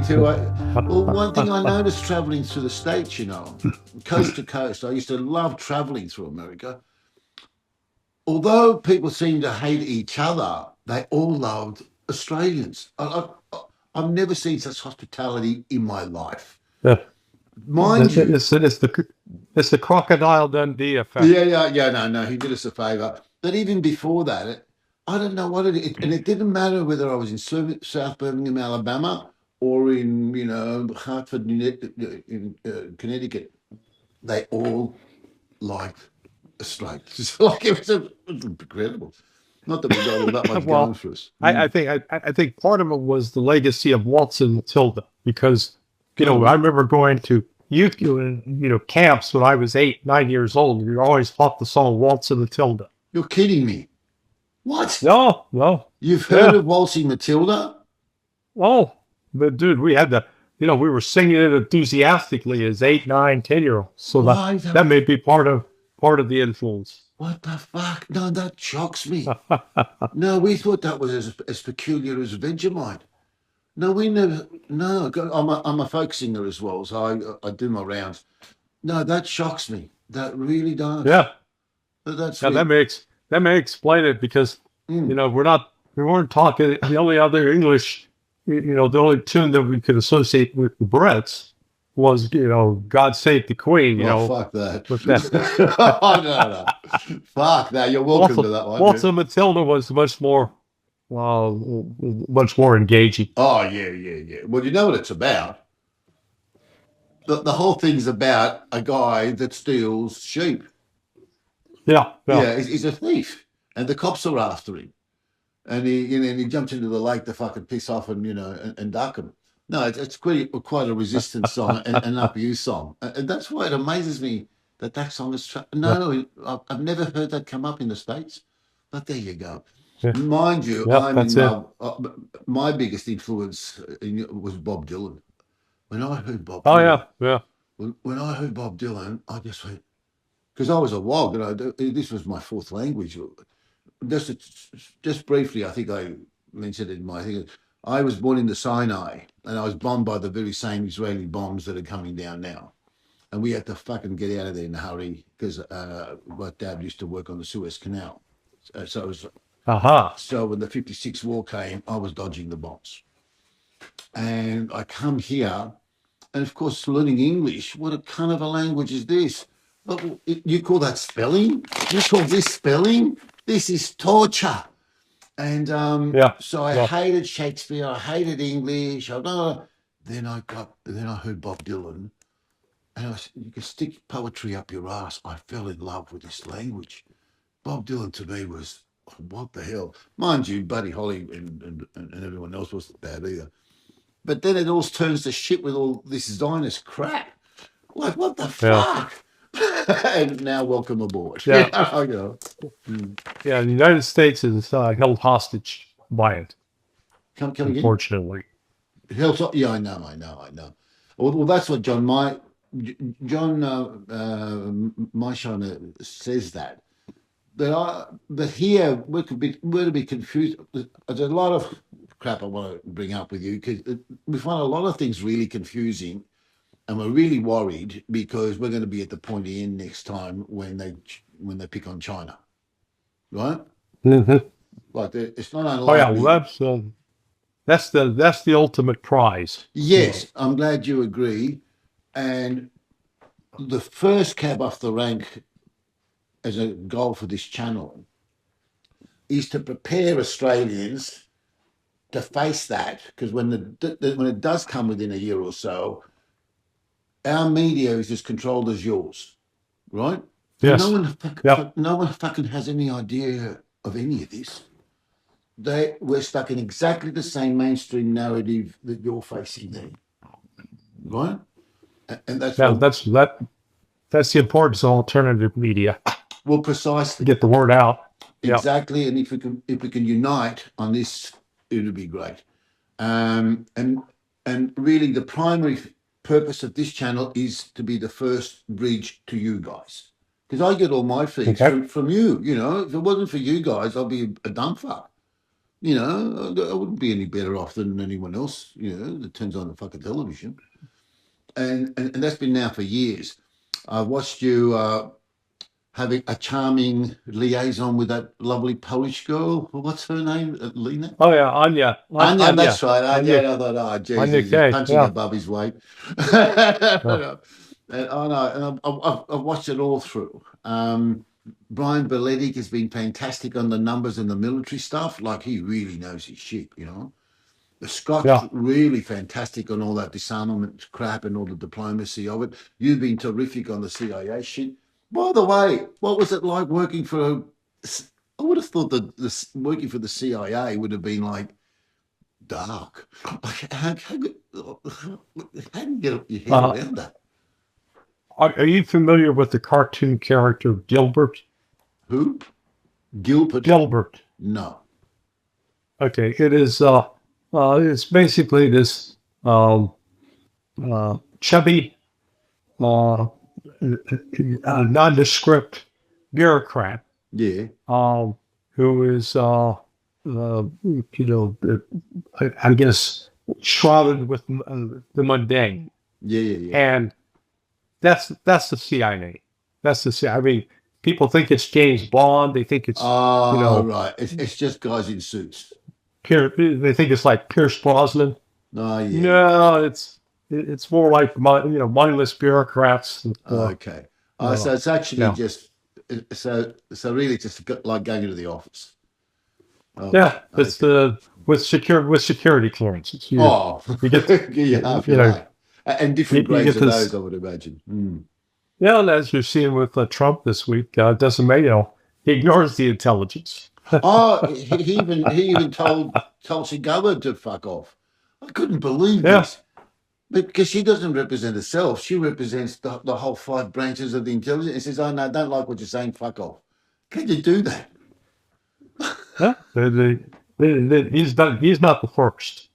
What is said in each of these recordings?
too. Well, one thing I noticed traveling through the States, coast to coast, I used to love traveling through America. Although people seem to hate each other, they all loved Australians. I've never seen such hospitality in my life. Yeah. Mind you, It's the crocodile Dundee effect. yeah. No, he did us a favour. But even before that, I don't know what and it didn't matter whether I was in South Birmingham, Alabama, or in Hartford, in Connecticut. They all liked Australia. Like it was incredible. Not that we got all that much going Well, for us. I think part of it was the legacy of Waltz and Matilda because Oh, I remember going to youth camps when I was 8, 9 years old. We always taught the song Waltz and Matilda. you're kidding me. What? No, no, You've heard yeah, of Waltzing Matilda? oh, but dude, we had the we were singing it enthusiastically as 8, 9, 10 year olds. So Why that the may be part of the influence. what the fuck? No, that shocks me. No, we thought that was as peculiar as Vegemite. No, we never. No, I'm a folk singer as well, so I do my rounds. No, that shocks me. That really does. Yeah. That's Now weird. that may explain it because Mm. we weren't talking the only other English the only tune that we could associate with the Brits was God Save the Queen Oh, fuck that. with that. Oh, no. Fuck that. You're welcome to that one. Waltz Yeah. and Matilda was much more engaging. Oh, yeah. Well, you know what it's about. The whole thing's about a guy that steals sheep. Yeah, yeah. Yeah, he's a thief, and the cops are after him. And he jumps into the lake to fucking piss off and duck him. No, it's quite a resistance song and an abuse song, and that's why it amazes me that song is. Yeah, No, I've never heard that come up in the States, but there you go. yeah, Mind you, yeah, I'm in that's it. love. My biggest influence was Bob Dylan. When I heard Bob Oh Dylan, yeah, yeah. when I heard Bob Dylan, I just went because I was a wog, this was my fourth language. Just briefly, I think I mentioned it in my thing. I was born in the Sinai, and I was bombed by the very same Israeli bombs that are coming down now. And we had to fucking get out of there in a hurry because my dad used to work on the Suez Canal. So it was, Aha. so when the '56 war came, I was dodging the bombs. And I come here, and of course, learning English. What a kind of a language is this? But you call that spelling? You call this spelling? This is torture. And Yeah, so I yeah. hated Shakespeare. I hated English. Then I heard Bob Dylan, and you can stick poetry up your ass. I fell in love with this language. Bob Dylan to me was what the hell, mind you. Buddy Holly and everyone else wasn't bad either. But then it all turns to shit with all this Zionist crap. Like what the Yeah. fuck? And now welcome aboard. Yeah. I go. Yeah, the United States is held hostage by it, Come again. unfortunately. Yeah, I know. Well, that's what John Myshiner says that. But here we're to be confused. There's a lot of crap I want to bring up with you because we find a lot of things really confusing, and we're really worried because we're going to be at the pointy end next time when they pick on China, right? Mhm. Like it's not Oh yeah, well, unlikely. that's the ultimate prize. Yes, I'm glad you agree. And the first cab off the rank as a goal for this channel is to prepare Australians to face that because when it does come within a year or so, our media is as controlled as yours, right? And Yes. Yep. no one fucking has any idea of any of this. We're stuck in exactly the same mainstream narrative that you're facing there, right? And that's Yeah, why, that's the importance of alternative media well, to precisely. get the word out. Yeah. Exactly, and if we can unite on this, it would be great. Um, and and really, the primary purpose of this channel is to be the first bridge to you guys, because I get all my feeds Okay. from you. If it wasn't for you guys, I'll be a dumb fuck. You know, I wouldn't be any better off than anyone else, you know, that turns on the fucking television. And that's been now for years. I've watched you having a charming liaison with that lovely Polish girl. What's her name? Lena? Oh yeah, Anya, Anya, Anya, that's right. Anya, Anya, and I thought, oh, Anya Jesus, he's K. punching Yeah. above his weight. Yeah. And I know, and I've watched it all through. Brian Beledic has been fantastic on the numbers and the military stuff. Like, he really knows his shit, you know. The Scott's Yeah. really fantastic on all that disarmament crap and all the diplomacy of it. You've been terrific on the CIA shit. By the way, what was it like working for? I would have thought that this working for the CIA would have been like dark. Like, how do you get your head Uh, around that? are you familiar with the cartoon character Gilbert? Who? Gilbert? Gilbert. No. Okay, it is. It's basically this chubby, uh, nondescript bureaucrat Yeah. um, who is, you know, I guess, shrouded with the mundane, Yeah. Yeah. Yeah. and that's the CIA. That's the CIA. I mean, people think it's James Bond. They think it's, you Oh, know, right. It's just guys in suits. They think it's like Pierce Brosnan. Oh, yeah. No, it's more like mindless bureaucrats. Okay. Uh, So it's actually yeah, just so really just like going to the office. Okay. yeah. It's Okay. the with security clearances. Oh, You get you half you your know right. And different you grades get of those, this. I would imagine. Mm. Yeah, and as you're seeing with Trump this week, doesn't make he ignores the intelligence. Oh, he even told Tulsi Gabbard to fuck off. I couldn't believe Yeah, this. But because she doesn't represent herself, she represents the whole five branches of the intelligence. It says, "Oh no, I don't like what you're saying. Fuck off." Can you do that? yeah. He's not the first.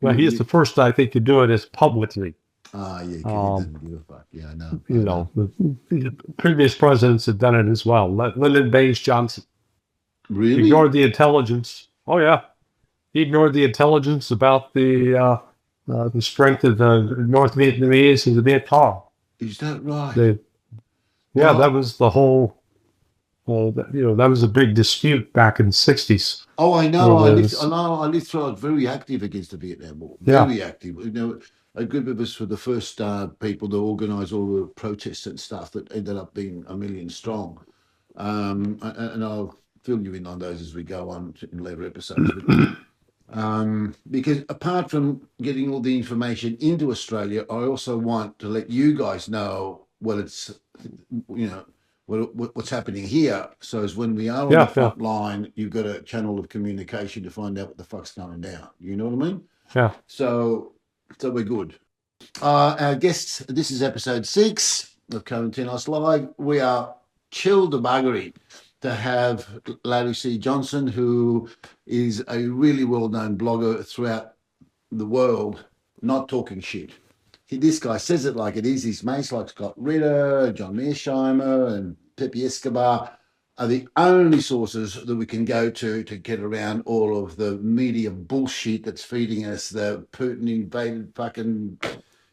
Well, You, he's you, the first, I think, to do it as publicly. yeah, because he Um, doesn't give a fuck. Yeah, I know. I you know. know, the previous presidents have done it as well. Lyndon Baines Johnson Really? ignored the intelligence. Oh yeah, he ignored the intelligence about the strength of the North Vietnamese and the Viet Cong. Is that right? They, yeah, that Well, was the whole. Well, that was a big dispute back in the '60s. oh, I Where know. I lived. I there's, know. I lived through. I was very active against the Vietnam War. yeah, Very active. You know, a group of us were the first people to organise all the protests and stuff that ended up being a million strong. And I'll fill you in on those as we go on in later episodes. But because apart from getting all the information into Australia, I also want to let you guys know what it's, you know, what's happening here. So as when we are on the yeah, yeah, front line, you've got a channel of communication to find out what the fuck's going down. You know what I mean? yeah. So we're good. Our guests, this is episode 6 of Covenant Live. We are chilled to buggery to have Larry C. Johnson, who is a really well-known blogger throughout the world, not talking shit. This guy says it like it is. His mates like Scott Ritter, John Mearsheimer, and Pepe Escobar are the only sources that we can go to get around all of the media bullshit that's feeding us the Putin invaded fucking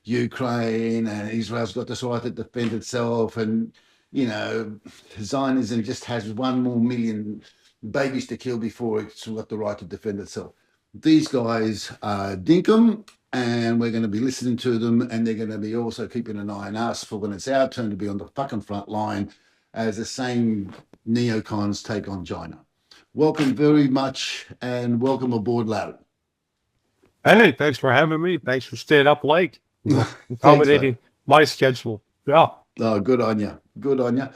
Ukraine and Israel's got this right to defend itself, and you know, Zionism just has 1 more million babies to kill before it's got the right to defend itself. These guys are dinkum, and we're going to be listening to them, and they're going to be also keeping an eye on us for when it's our turn to be on the fucking front line as the same neocons take on China. Welcome very much, and welcome aboard, Larry. Hey, thanks for having me. Thanks for staying up late. Thanks, mate. Accommodating my schedule. Yeah. Oh, good on you. Good on you.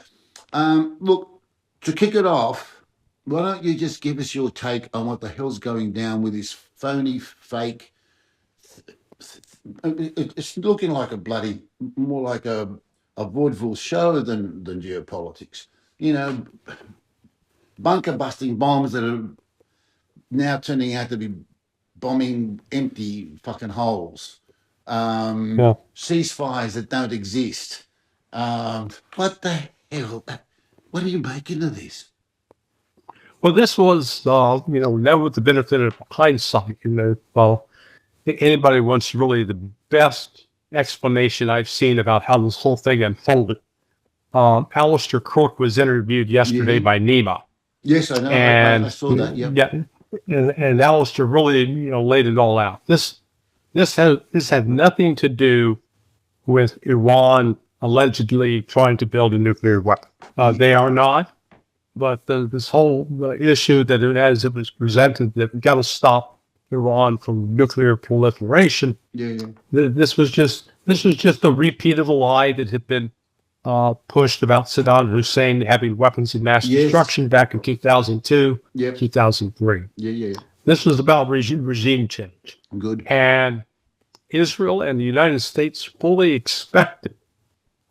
Look, to kick it off, why don't you just give us your take on what the hell's going down with this phony, fake? It's looking like a bloody, more like a vaudeville show than geopolitics. You know, bunker busting bombs that are now turning out to be bombing empty fucking holes. Yeah. Ceasefires that don't exist. What the hell? What are you making of this? Well, this was, now with the benefit of hindsight, well, if anybody wants really the best explanation I've seen about how this whole thing unfolded. Alistair Crook was interviewed yesterday by NEMA. Yes, I know. I And saw that. Yep. yeah, and Alistair really, laid it all out. This had nothing to do with Iran allegedly trying to build a nuclear weapon. They are not. But this whole issue that it was presented that we got to stop Iran from nuclear proliferation. This was just a repeat of a lie that had been pushed about Saddam Hussein having weapons of mass destruction back in 2002, 2003. This was about regime change. Good. And Israel and the United States fully expected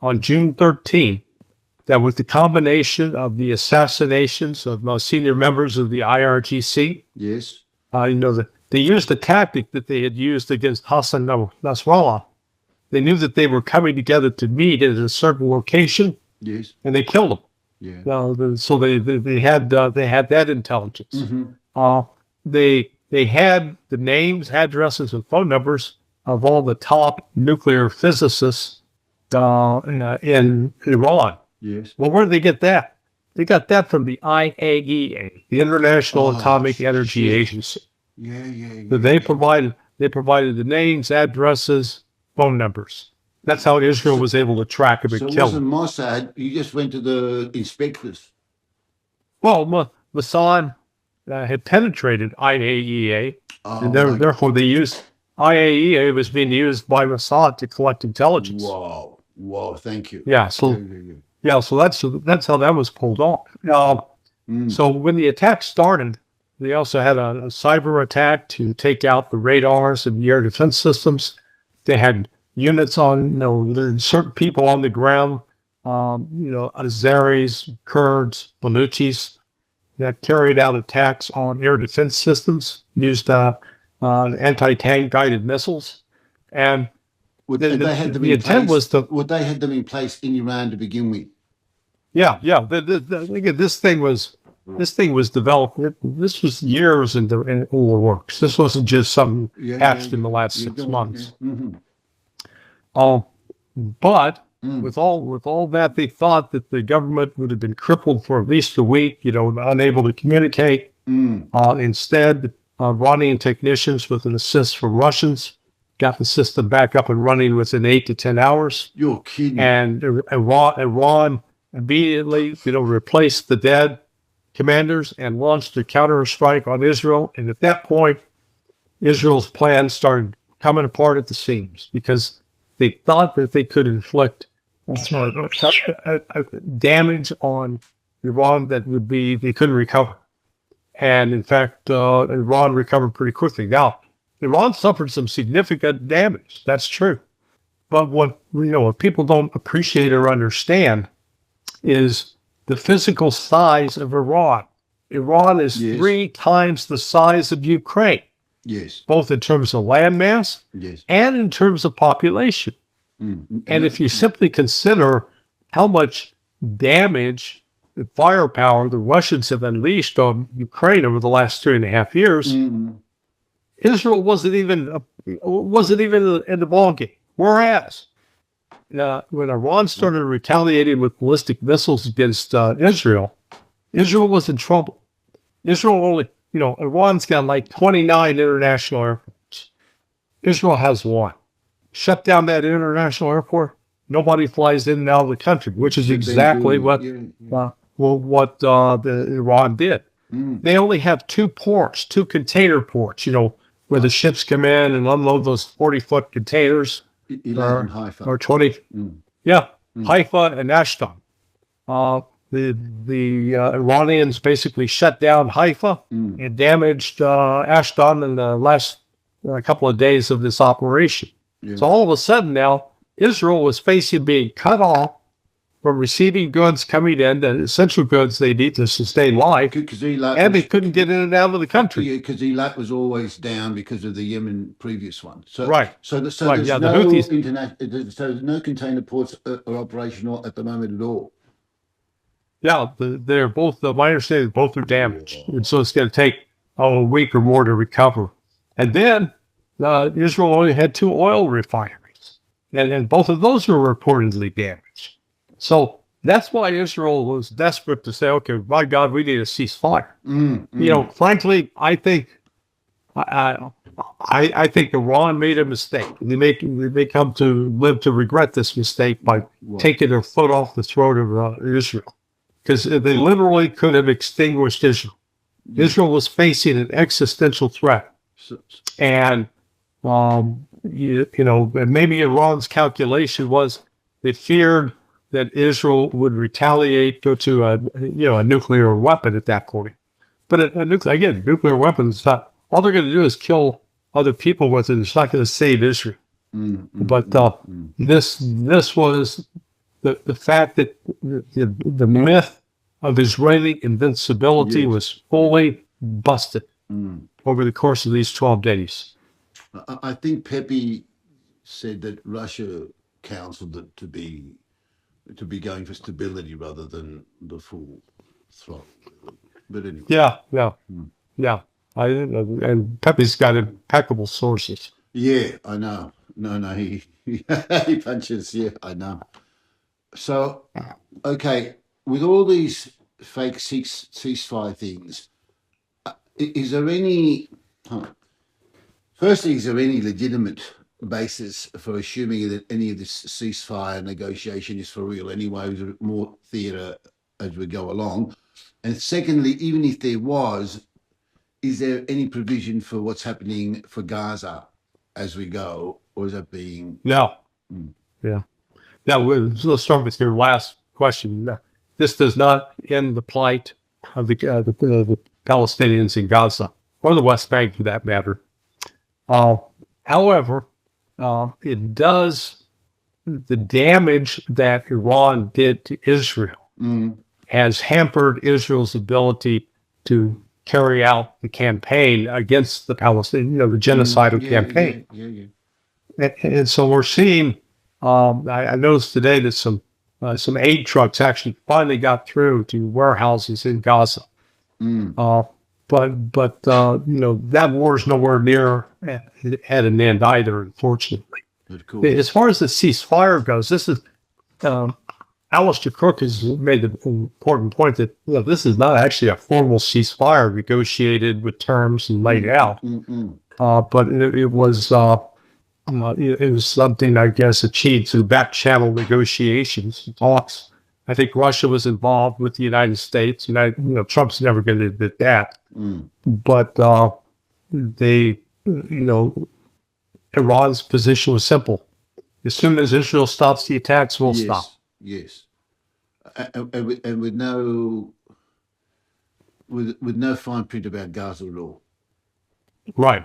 on June 13th that with the combination of the assassinations of senior members of the IRGC, they used the tactic that they had used against Hassan Nasrallah. They knew that they were coming together to meet at a certain location, and they killed them. So they had that intelligence. They had the names, addresses, and phone numbers of all the top nuclear physicists in Iran. Well, where did they get that? They got that from the IAEA, the International Atomic Energy Agency. They provided the names, addresses, phone numbers. That's how Israel was able to track them and kill them. So it wasn't Mossad. You just went to the inspectors. Well, Mossad had penetrated IAEA, and therefore they used IAEA was being used by Mossad to collect intelligence. Wow! Thank you. Yeah. So that's how that was pulled off. So when the attack started, they also had a cyber attack to take out the radars and the air defense systems. They had units on, certain people on the ground, Azeris, Kurds, Baluchis, that carried out attacks on air defense systems, used anti-tank guided missiles, and the intent was to. Would they had them in place in Iran to begin with? Yeah. This thing was developed. This was years in the works. This wasn't just something hatched in the last 6 months. But with all that, they thought that the government would have been crippled for at least a week. Unable to communicate. Instead, Iranian technicians, with an assist from Russians, got the system back up and running within 8 to 10 hours. You're kidding. And Iran immediately, replaced the dead commanders and launched a counter-strike on Israel. And at that point, Israel's plans started coming apart at the seams because they thought that they could inflict damage on Iran that they couldn't recover. And in fact, Iran recovered pretty quickly. Now, Iran suffered some significant damage. That's true. But what people don't appreciate or understand is the physical size of Iran. Iran is 3 times the size of Ukraine. Both in terms of landmass and in terms of population. And if you simply consider how much damage and firepower the Russians have unleashed on Ukraine over the last 3.5 years, Israel wasn't even in the ballgame. Whereas when Iran started retaliating with ballistic missiles against Israel was in trouble. Iran's got like 29 international airports. Israel has 1. Shut down that international airport, nobody flies in and out of the country, which is exactly what Iran did. They only have 2 ports, 2 container ports, where the ships come in and unload those 40-foot containers. Or 20. Haifa and Ashdod. The Iranians basically shut down Haifa and damaged Ashdod in the last couple of days of this operation. So all of a sudden now, Israel was facing being cut off from receiving goods coming in, the essential goods they need to sustain life, and they couldn't get in and out of the country. Yeah, because Eilat was always down because of the Yemen previous one. So there's no container ports are operational at the moment at all. Yeah, they're both, my understanding is both are damaged. And so it's going to take a week or more to recover. And then Israel only had 2 oil refineries. And both of those were reportedly damaged. So that's why Israel was desperate to say, okay, my God, we need a ceasefire. Frankly, I think I, I think Iran made a mistake. They may come to live to regret this mistake by taking their foot off the throat of Israel, because they literally could have extinguished Israel. Israel was facing an existential threat, and and maybe Iran's calculation was they feared that Israel would retaliate to a nuclear weapon at that point. But nuclear weapons, all they're going to do is kill other people with it. It's not going to save Israel. But this was the fact that the myth of Israeli invincibility was fully busted over the course of these 12 days. I think Pepe said that Russia counseled it to be going for stability rather than the full throttle. But anyway. Yeah. And Pepe's got impeccable sources. Yeah, I know. No, he he punches. Yeah, I know. So, okay, with all these fake ceasefire things, is there any? Huh, firstly, is there any legitimate basis for assuming that any of this ceasefire negotiation is for real anyway? Is it more theatre as we go along? And secondly, even if there was, is there any provision for what's happening for Gaza as we go, or is that being? No. Yeah. Now, let's start with your last question. This does not end the plight of the Palestinians in Gaza, or the West Bank for that matter. However, it does, the damage that Iran did to Israel has hampered Israel's ability to carry out the campaign against the Palestinians, the genocidal campaign. And so we're seeing, I noticed today that some aid trucks actually finally got through to warehouses in Gaza. But that war is nowhere near at an end either, unfortunately. As far as the ceasefire goes, this is Alistair Cook has made the important point that this is not actually a formal ceasefire negotiated with terms and laid out, but it was something, I guess, achieved through back channel negotiations, talks. I think Russia was involved with the United States. Trump's never going to admit that. But Iran's position was simple. As soon as Israel stops the attacks, we'll stop. Yes. And with no fine print about Gaza at all. Right.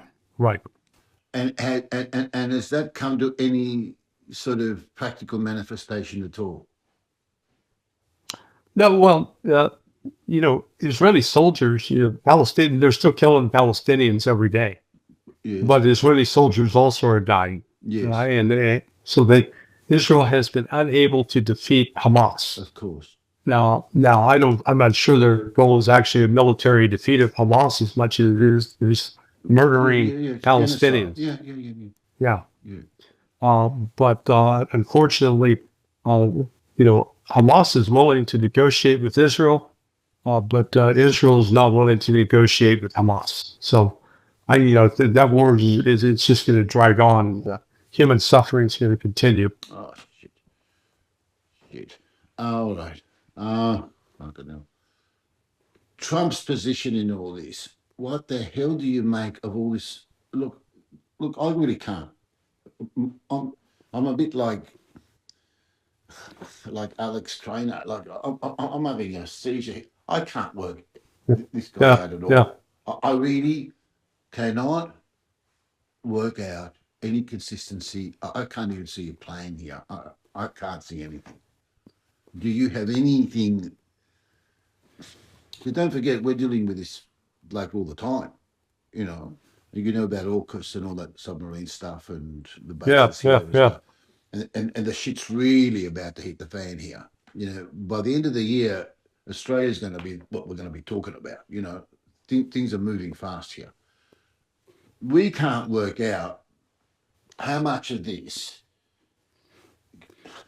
And has that come to any sort of practical manifestation at all? No, well, Israeli soldiers, Palestinians, they're still killing Palestinians every day. Yes. But Israeli soldiers also are dying. Yes. Right? And Israel has been unable to defeat Hamas. Of course. Now, I'm not sure their goal is actually a military defeat of Hamas as much as it is murdering Palestinians. Yeah. But unfortunately, Hamas is willing to negotiate with Israel, but Israel is not willing to negotiate with Hamas. So, that war it's just going to drag on. Human suffering is going to continue. Oh, shit. All right. I don't know. Trump's position in all this. What the hell do you make of all this? Look, I really can't. I'm a bit like Alex Trainer. Like I'm having a seizure. I can't work this guy out at all. Yeah. I really cannot work out any consistency. I can't even see a plan here. I can't see anything. Do you have anything? But don't forget, we're dealing with this like all the time. You know about AUKUS and all that submarine stuff and the bases here and stuff. And the shit's really about to hit the fan here. By the end of the year, Australia's going to be what we're going to be talking about. You know, things are moving fast here. We can't work out how much of this,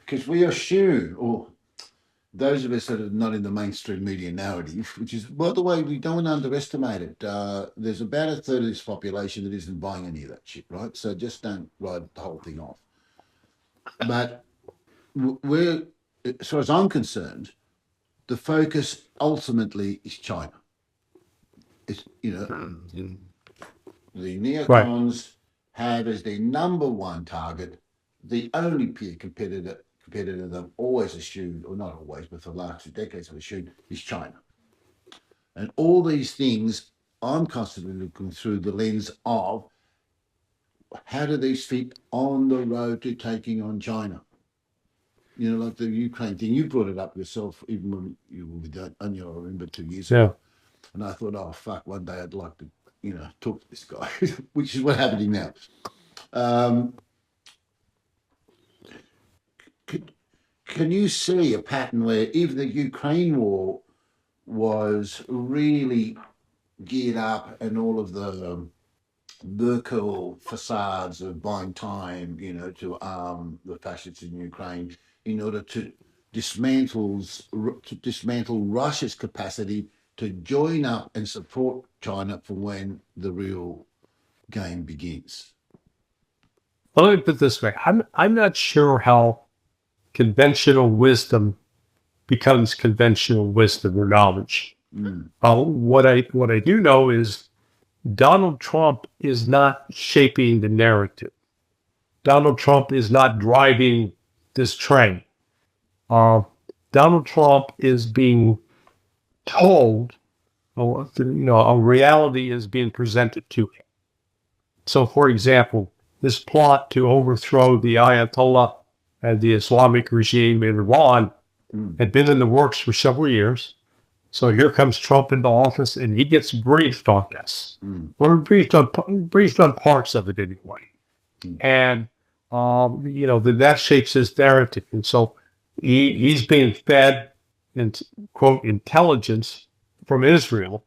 because we assume, or those of us that are not in the mainstream media narrative, which is, by the way, we don't underestimate it. There's about a third of this population that isn't buying any of that shit, right? So just don't write the whole thing off. But we're, as far as I'm concerned, the focus ultimately is China. It's, you know, the neocons have as their number one target the only peer competitor they've always assumed, or not always, but for the last 2 decades have assumed, is China. And all these things I'm constantly looking through the lens of how do these fit on the road to taking on China? You know, like the Ukraine thing, you brought it up yourself, even when you were with Anya, I remember 2 years ago. And I thought, oh, fuck, one day I'd like to, you know, talk to this guy, which is what's happening now. Can you see a pattern where even the Ukraine war was really geared up and all of the Merkel facades of buying time, you know, to arm the fascists in Ukraine in order to dismantle Russia's capacity to join up and support China for when the real game begins? Well, let me put it this way. I'm not sure how conventional wisdom becomes conventional wisdom or knowledge. What I do know is Donald Trump is not shaping the narrative. Donald Trump is not driving this train. Donald Trump is being told, you know, a reality is being presented to him. So, for example, this plot to overthrow the Ayatollah and the Islamic regime in Iran had been in the works for several years. So here comes Trump into office, and he gets briefed on this. Or briefed on parts of it anyway. And you know, that shapes his narrative. And so he's being fed, quote, intelligence from Israel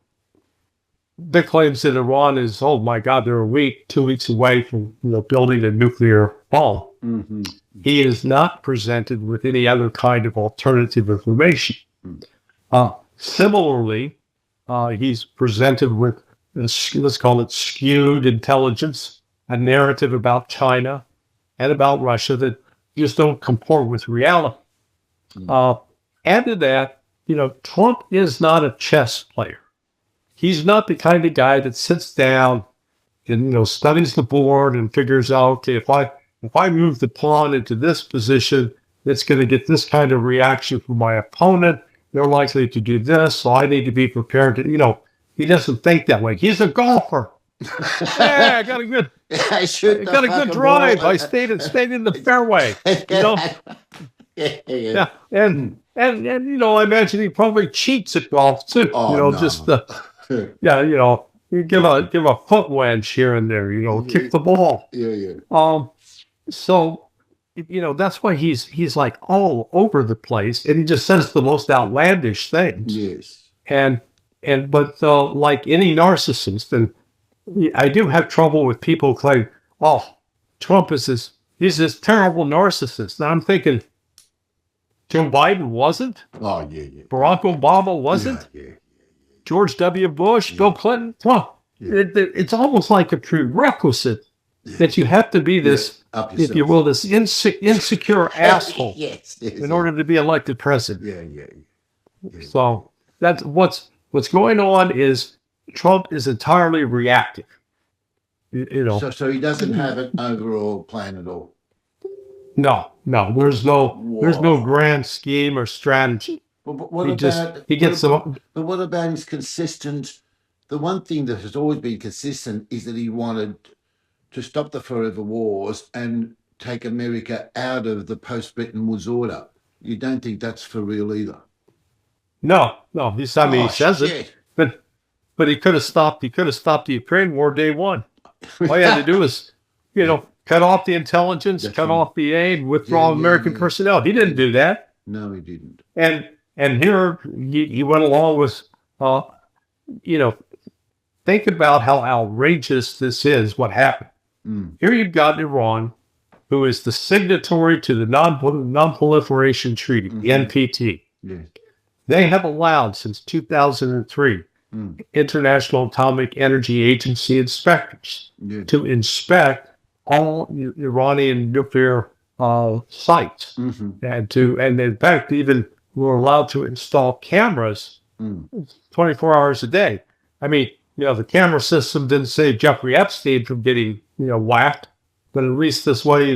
that claims that Iran is, oh my God, they're 2 weeks away from, you know, building a nuclear bomb. He is not presented with any other kind of alternative information. Similarly, he's presented with, let's call it skewed intelligence, a narrative about China and about Russia that just don't comport with reality. Add to that, you know, Trump is not a chess player. He's not the kind of guy that sits down and, you know, studies the board and figures out, okay, if I move the pawn into this position, it's going to get this kind of reaction from my opponent. They're likely to do this, so I need to be prepared to, you know, he doesn't think that way. He's a golfer. Yeah, I got a good, got a good drive. Ball. I stayed in the fairway. You know, yeah. And you know, I imagine he probably cheats at golf too. Oh, you know, no. Just yeah, you know, you give a foot wedge here and there. You know, kick the ball. Yeah. So, you know, that's why he's like all over the place, and he just says the most outlandish things. Yes. But like any narcissist, and I do have trouble with people claim, oh, Trump is he's this terrible narcissist. Now I'm thinking, Joe Biden wasn't. Oh yeah. Barack Obama wasn't. Yeah. George W. Bush, Bill Clinton. Well, it's almost like a prerequisite that you have to be this, if you will, this insecure asshole in order to be elected president. Yeah. So that's what's going on is Trump is entirely reactive. You know. So he doesn't have an overall plan at all. No. There's no grand scheme or strategy. But what about his consistent? The one thing that has always been consistent is that he wanted to stop the forever wars and take America out of the post-Bretton Woods order. You don't think that's for real either? No. He says it, but he could have stopped. He could have stopped the Ukraine war day one. All he had to do was, you know, cut off the intelligence, cut off the aid, withdraw American personnel. He didn't do that. No, he didn't. And And here you went along with, uh, you know, think about how outrageous this is, what happened. Here you've got Iran, who is the signatory to the Non-Proliferation Treaty, the NPT. Yes. They have allowed since 2003 International Atomic Energy Agency inspectors to inspect all Iranian nuclear sites, and in fact even were allowed to install cameras 24 hours a day. I mean, the camera system didn't save Jeffrey Epstein from getting whacked, but at least this way,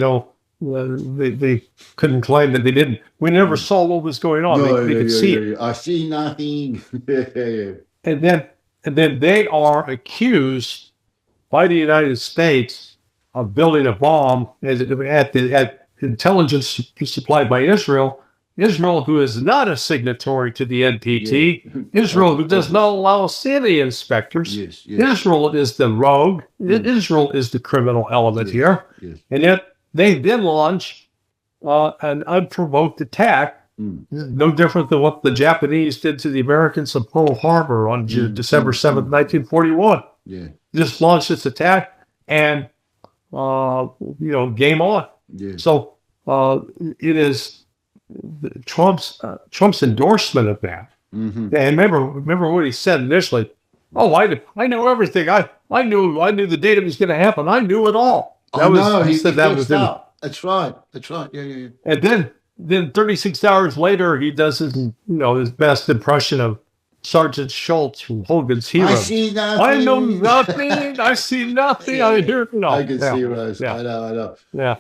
they couldn't claim that they didn't. We never saw what was going on. They could see it. I see nothing. And then they are accused by the United States of building a bomb at intelligence supplied by Israel. Israel, who is not a signatory to the NPT, Israel, who does not allow city inspectors. Israel is the rogue. Israel is the criminal element here. And yet they then launch an unprovoked attack, no different than what the Japanese did to the Americans at Pearl Harbor on December 7th, 1941. Just launched this attack and, game on. So it is Trump's endorsement of that. And remember what he said initially. Oh, I know everything. I knew the date it was going to happen. I knew it all. He said that was him. That's right. Yeah. And then 36 hours later, he does his best impression of Sergeant Schultz from Hogan's Heroes. I see nothing. I know nothing. I see nothing. I hear no. Hogan's Heroes. I know. Yeah.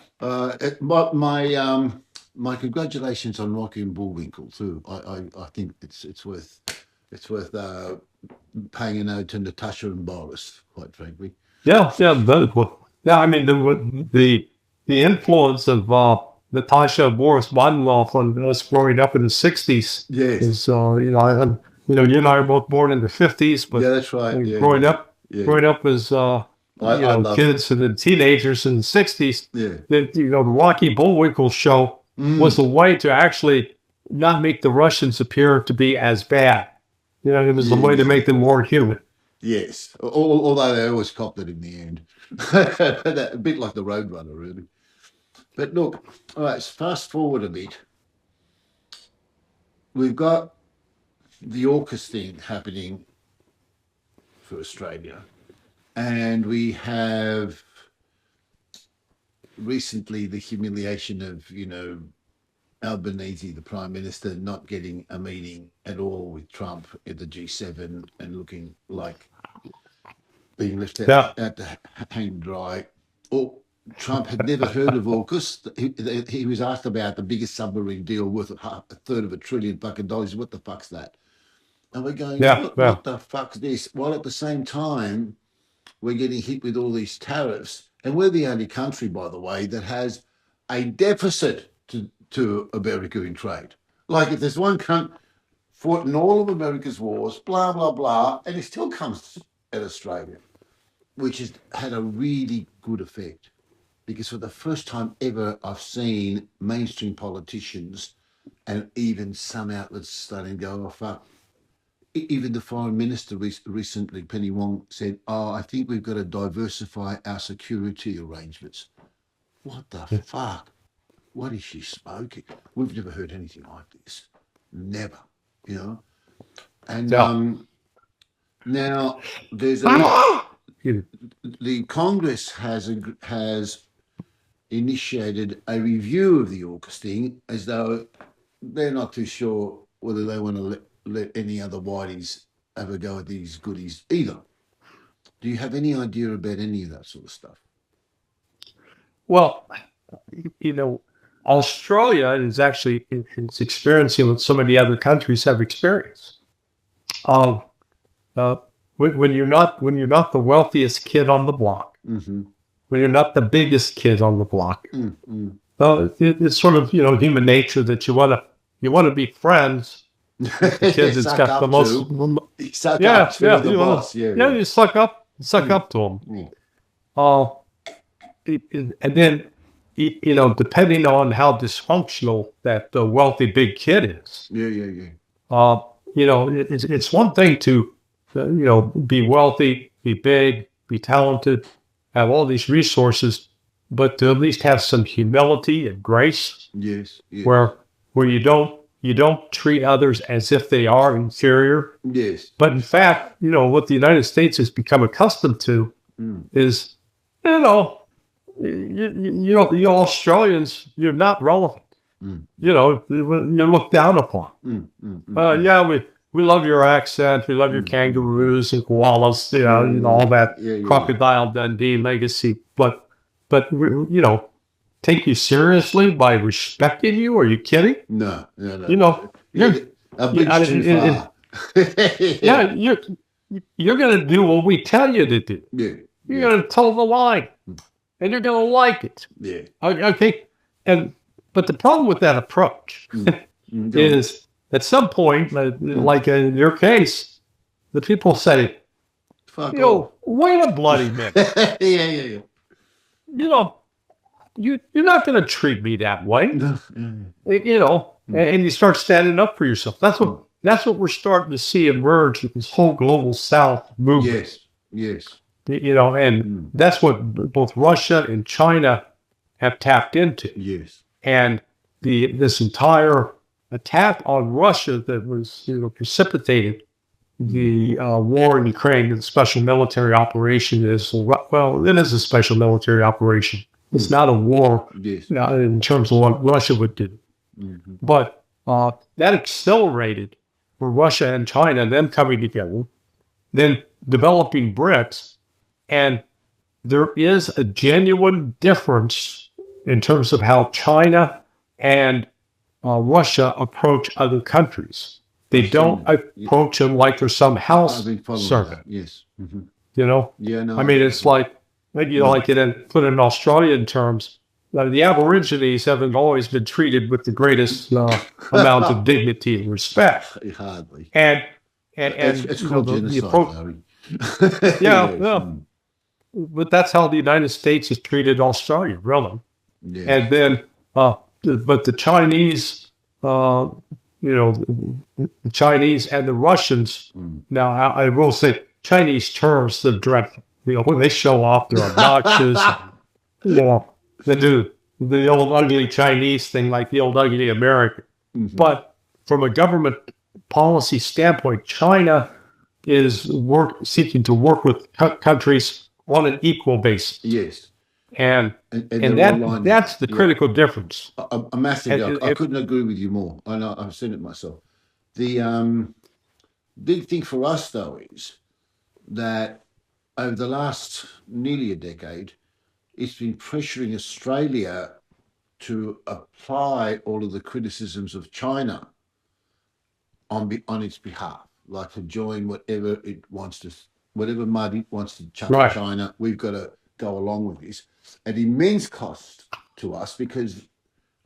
My congratulations on Rocky and Bullwinkle too. I think it's worth paying a note to Natasha and Boris, quite frankly. Yeah. I mean the influence of Natasha and Boris Badenloff on us growing up in the '60s. Yes. Is you and I are both born in the '50s, but that's right. Growing up as kids and then teenagers in the '60s. The Rocky Bullwinkle show was a way to actually not make the Russians appear to be as bad. It was a way to make them more human. Yes, although they always copped it in the end. A bit like the Roadrunner, really. But look, all right, fast forward a bit. We've got the AUKUS thing happening for Australia, and we have recently the humiliation of, Albanese, the Prime Minister, not getting a meeting at all with Trump at the G7 and looking like being left out to hang dry. Trump had never heard of AUKUS. He was asked about the biggest submarine deal worth a third of $1 trillion. What the fuck's that? And we're going, what the fuck's this? While at the same time, we're getting hit with all these tariffs. And we're the only country, by the way, that has a deficit to America in trade. Like if there's one country fought in all of America's wars, blah, blah, blah, and it still comes at Australia, which has had a really good effect. Because for the first time ever, I've seen mainstream politicians and even some outlets starting to go, oh, fuck. Even the Foreign Minister recently, Penny Wong, said, I think we've got to diversify our security arrangements. What the fuck? What is she smoking? We've never heard anything like this. Never, And now there's the Congress has initiated a review of the AUKUS thing, as though they're not too sure whether they want to let any other whiteys have a go at these goodies either. Do you have any idea about any of that sort of stuff? Well, Australia is actually it's experiencing what so many other countries have experienced. When you're not the wealthiest kid on the block, when you're not the biggest kid on the block, it's sort of human nature that you want to be friends. The kids that's got the most. You suck up to the boss. You suck up to them. And then, depending on how dysfunctional that wealthy big kid is. Uh, it's one thing to, be wealthy, be big, be talented, have all these resources, but to at least have some humility and grace, Yes. Yes. where you don't treat others as if they are inferior. Yes. But in fact, what the United States has become accustomed to is, you know, you Australians, you're not relevant. You're looked down upon. Yeah, we love your accent. We love your kangaroos and koalas. All that crocodile Dundee legacy. But take you seriously by respecting you? Are you kidding? No. No. You know, you're A bridge too far. yeah, you're going to do what we tell you to do. Yeah. You're going to toe the line, and you're going to like it. Yeah. I think, but the problem with that approach is at some point, like in your case, the people say, Fuck off. wait a bloody minute. Yeah. You're not going to treat me that way. No. And you start standing up for yourself. That's what we're starting to see emerge with this whole global South movement. Yes. And that's what both Russia and China have tapped into. Yes. And this entire attack on Russia that was precipitated the war in Ukraine, the special military operation it is a special military operation. It's not a war in terms of what Russia would do. But that accelerated for Russia and China, them coming together, then developing BRICS. And there is a genuine difference in terms of how China and Russia approach other countries. They don't approach them like they're some house servant. Yes. Mm-hmm. Yeah, no. I mean, it's like, like it put in Australian terms, the Aborigines haven't always been treated with the greatest amount of dignity and respect. Hardly. And it's called genocide. But that's how the United States has treated Australia, really. Yeah. And then, but the Chinese, the Chinese and the Russians. Now, I will say, Chinese terms are dreadful. When they show off, they're obnoxious. They do the old ugly Chinese thing, like the old ugly American. But from a government policy standpoint, China is seeking to work with countries on an equal basis. Yes. And that's the critical difference. A massive. I couldn't agree with you more. I know I've seen it myself. The big thing for us, though, is that over the last nearly a decade, it's been pressuring Australia to apply all of the criticisms of China on its behalf, like to join whatever mud it wants to chuck at China. We've got to go along with this at immense cost to us, because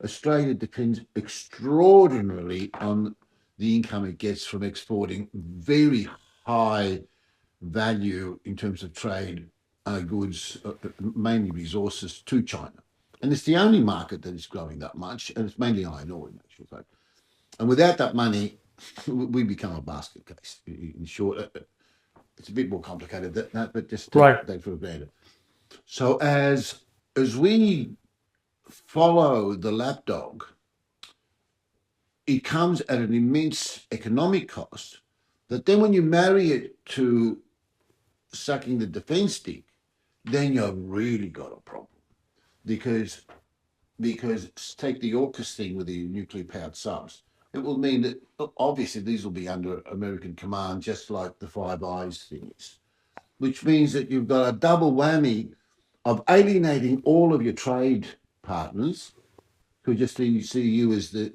Australia depends extraordinarily on the income it gets from exporting very high value in terms of trade goods, mainly resources, to China. And it's the only market that is growing that much, and it's mainly iron ore, in actual fact. And without that money, we become a basket case. In short, it's a bit more complicated than that, but just take for granted. So as we follow the lapdog, it comes at an immense economic cost, that then when you marry it to sucking the defense stick, then you've really got a problem. Because take the AUKUS thing with the nuclear powered subs, it will mean that obviously these will be under American command, just like the Five Eyes thing is, which means that you've got a double whammy of alienating all of your trade partners, who just see you as a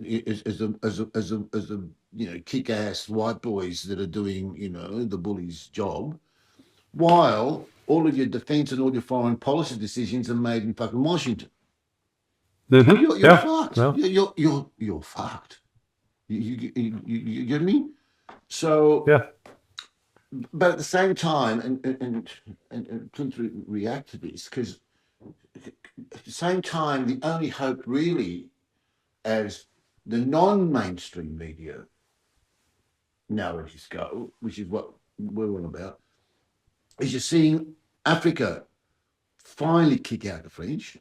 kick-ass white boys that are doing the bully's job, while all of your defence and all your foreign policy decisions are made in fucking Washington. You're fucked. Yeah. You're fucked. You get me? So but at the same time, and couldn't react to this, because at the same time, the only hope really, as the non-mainstream media narratives go, which is what we're all about, is you're seeing Africa finally kick out the French.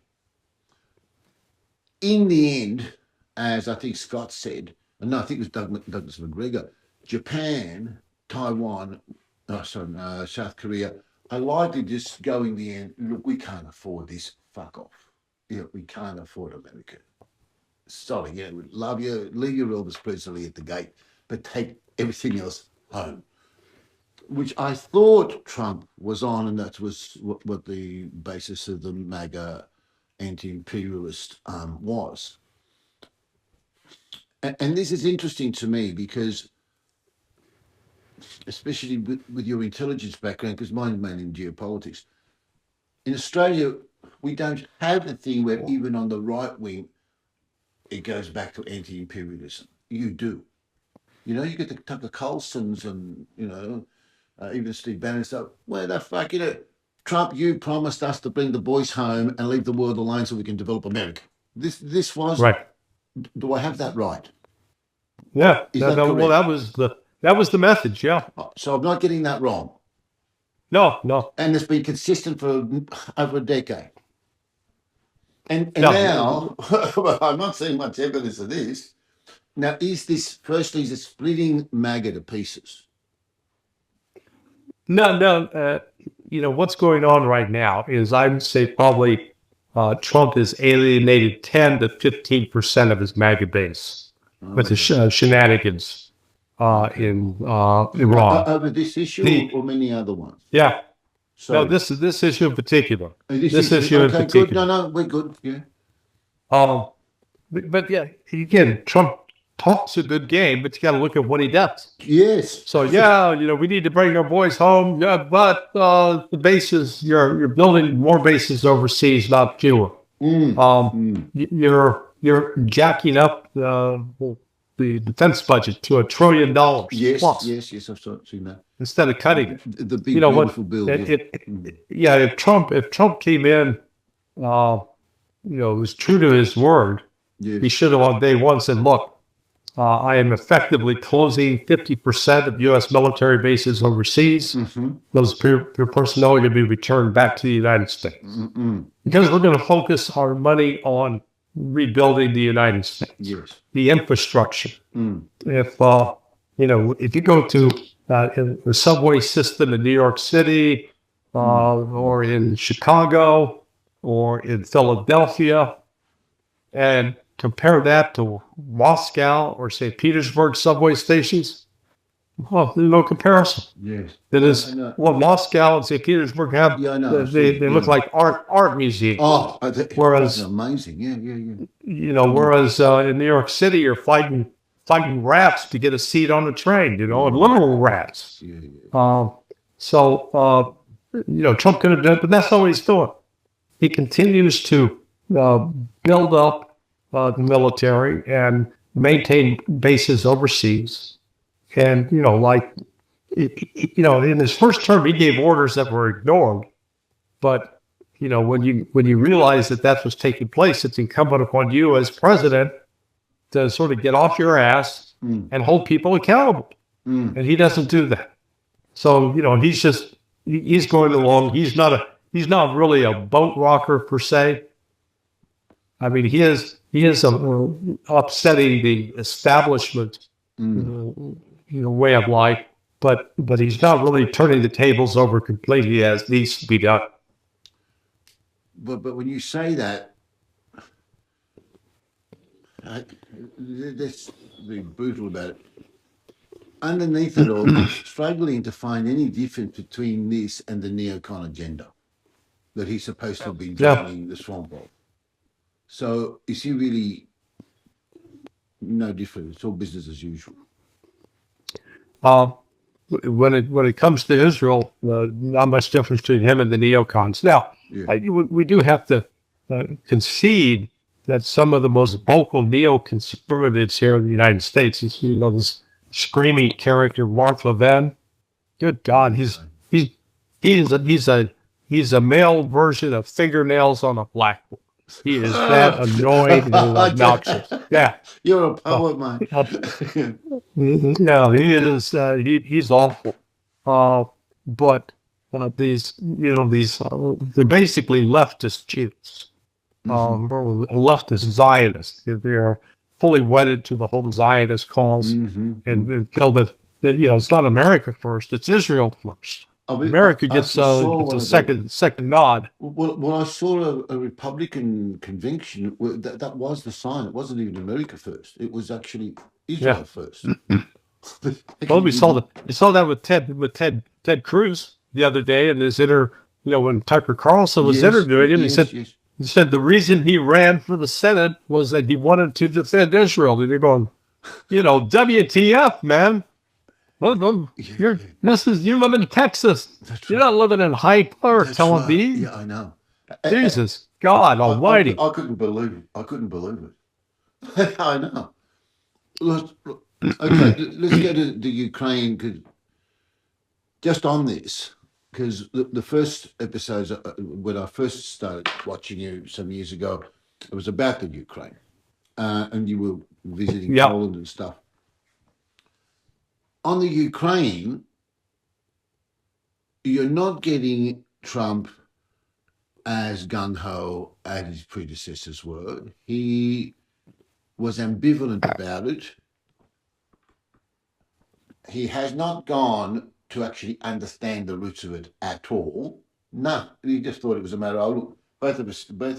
In the end, as I think Scott said, and no, I think it was Douglas McGregor, Japan, Taiwan, South Korea are likely just going the end. Look, we can't afford this. Fuck off. Yeah, we can't afford America. Sorry, yeah, we love you. Leave your Elvis Presley at the gate, but take everything else home. Which I thought Trump was on, and that was what the basis of the MAGA anti-imperialist was. And this is interesting to me because, especially with your intelligence background, because mine's mainly in geopolitics, in Australia, we don't have the thing where even on the right wing, it goes back to anti-imperialism. You do. You get the Tucker Carlsons and, even Steve Bannon stuff. Where the fuck, Trump, you promised us to bring the boys home and leave the world alone so we can develop America. This was, Right. do I have that right? Yeah. Is that correct? Well, that was the message. Yeah. So I'm not getting that wrong. No. And it's been consistent for over a decade. And No. now, well, I'm not seeing much evidence of this. Now, is it splitting MAGA to pieces? No. What's going on right now is I would say probably Trump has alienated 10 to 15% of his MAGA base with the shenanigans in Iran. Over this issue or many other ones? Yeah. So, No, this issue in particular. This issue in particular. Good. No, we're good. Yeah. But yeah, again, Trump talks a good game, but you got to look at what he does. Yes. So we need to bring our boys home. Yeah, but the bases, you're building more bases overseas, not fewer. You're jacking up the defense budget to $1 trillion. Yes, plus. yes, I've seen that. Instead of cutting it, the big beautiful bill. If Trump came in, was true to his word, he should have on day one said, "Look, I am effectively closing 50% of U.S. military bases overseas. Those personnel are going to be returned back to the United States because we're going to focus our money on rebuilding the United States, the infrastructure. If you go to the subway system in New York City, or in Chicago, or in Philadelphia, and compare that to Moscow or St. Petersburg subway stations, well, there's no comparison. Yes. That is what Moscow and St. Petersburg have. They look like art museums. Oh, whereas that's amazing. Yeah. Whereas in New York City, you're fighting rats to get a seat on the train. And literal rats. So Trump could have done it, but that's not what he's doing. He continues to build up the military and maintain bases overseas. And, in his first term, he gave orders that were ignored. But, when you realize that that's what's taking place, it's incumbent upon you as president to sort of get off your ass and hold people accountable. And he doesn't do that. So, he's going along. He's not really a boat rocker per se. I mean, he is upsetting the establishment way of life, but he's not really turning the tables over completely as needs to be done. But when you say that, let's be brutal about it. Underneath it all, I'm struggling to find any difference between this and the neocon agenda that he's supposed to be draining the swamp of. So is he really no different? It's all business as usual. When it comes to Israel, not much difference between him and the neocons. Now, we do have to concede that some of the most vocal neoconservatives here in the United States, this screaming character Mark Levin. Good God, he's a male version of fingernails on a blackboard. He is that annoying and obnoxious. Yeah. You're a poet, mate. No, he is. He's awful. But these, they're basically leftist Jews, or leftist Zionists. They're fully wedded to the whole Zionist cause, and feel that it's not America first; it's Israel first. America I gets saw gets one a of the. second nod. Well, I saw a Republican convention where that was the sign. It wasn't even America first. It was actually Yeah. Israel first. Well, we saw that with Ted Cruz the other day in his when Tucker Carlson was Yes, interviewing him. yes, yes. He said the reason he ran for the Senate was that he wanted to defend Israel. And they're going, WTF, man. Well, Yeah, you live in Texas. that's You're right. not living in Hype or That's Tel right. Aviv. Yeah, I know. Jesus, God Almighty. I couldn't believe it. I couldn't believe it. I know. Okay, let's go to the Ukraine. Just on this, because the first episodes, when I first started watching you some years ago, it was about the Ukraine, and you were visiting Yeah. Poland and stuff. On the Ukraine, you're not getting Trump as gung ho as his predecessors were. He was ambivalent about it. He has not gone to actually understand the roots of it at all. No, he just thought it was a matter of, look, both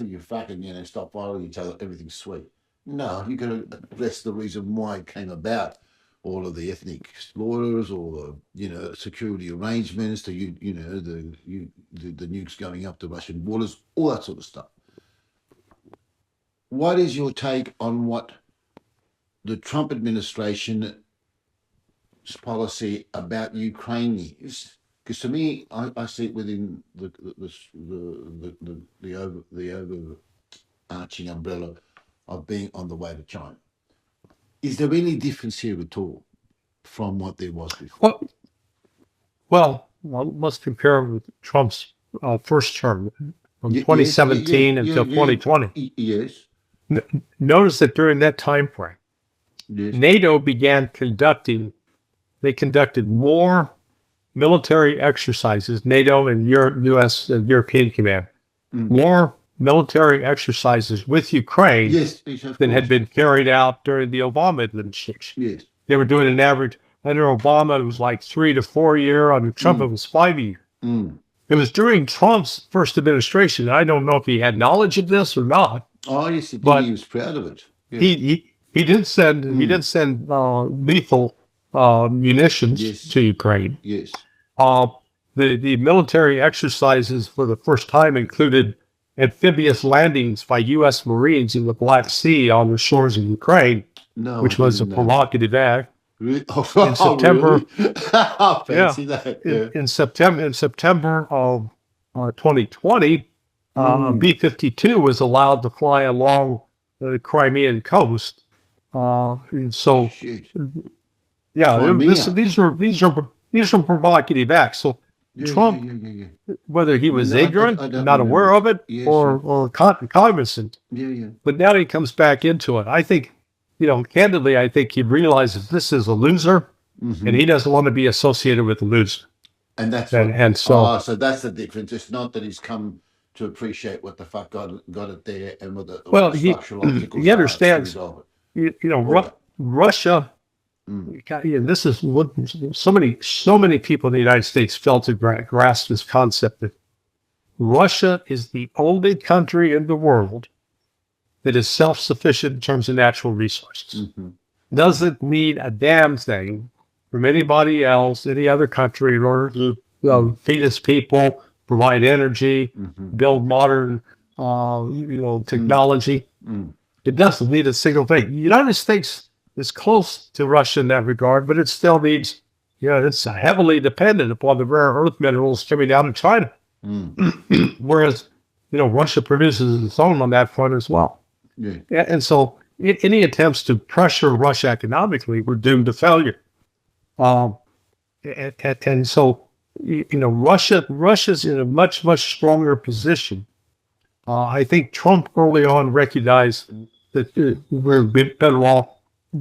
of you fucking, stop following each other, everything's sweet. No, you got to address the reason why it came about, all of the ethnic slaughters, or the, security arrangements, the nukes going up the Russian borders, all that sort of stuff. What is your take on what the Trump administration policy about Ukraine is? Because to me, I see it within the overarching umbrella of being on the way to China. Is there any difference here at all from what there was before? Let's compare with Trump's first term from Yes, 2017 until 2020. yes, Notice that during that time frame, yes. NATO conducted more military exercises, NATO and U.S. and European Command, more military exercises with Ukraine Yes, than had been carried out during the Obama administration. Yes. They were doing an average. Under Obama, it was like 3 to 4 year. Under Trump, it was 5 year. It was during Trump's first administration. I don't know if he had knowledge of this or not. Oh, yes, he did. But He was proud of it. Yeah. He did send lethal munitions to Ukraine. Yes. The military exercises for the first time included amphibious landings by U.S. Marines in the Black Sea on the shores of Ukraine, which was a provocative act. Really? Oh, in September, really? Fancy that. Yeah. In September of 2020, B-52 was allowed to fly along the Crimean coast. And so, Shit. yeah, Crimea. these are provocative acts. So Trump, whether he was ignorant, not aware of it, or cognizant, but now he comes back into it. I think, candidly, I think he realizes this is a loser, and he doesn't want to be associated with a loser. And that's so that's the difference. It's not that he's come to appreciate what the fuck got it there and what the structural obstacles he understands. are to resolve it. Russia. This is what so many people in the United States fail to grasp this concept that Russia is the only country in the world that is self-sufficient in terms of natural resources. Doesn't need a damn thing from anybody else, any other country, in order to feed its people, provide energy, build modern, technology. It doesn't need a single thing. The United States is close to Russia in that regard, but it still needs, it's heavily dependent upon the rare earth minerals coming out of China. Whereas, Russia produces its own on that front as well. Yeah. And so any attempts to pressure Russia economically were doomed to failure. And so, Russia's in a much, much stronger position. I think Trump early on recognized that we're better off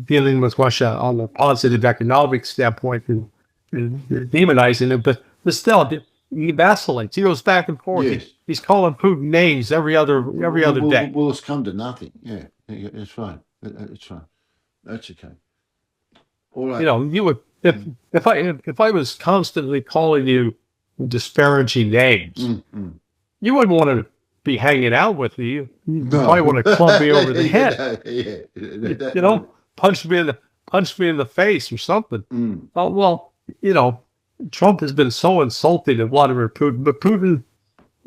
dealing with Russia on a positive economic standpoint and demonizing him, but still, he vacillates. He goes back and forth. Yes. He's calling Putin names every other day. Well, it's come to nothing. Yeah, it's fine. It's fine. That's okay. All right. You would if I was constantly calling you disparaging names, you wouldn't want to be hanging out with me. You No. probably want to club me over the head. Yeah. Punch me in the face or something. Mm. Oh well, Trump has been so insulting to Vladimir Putin, but Putin,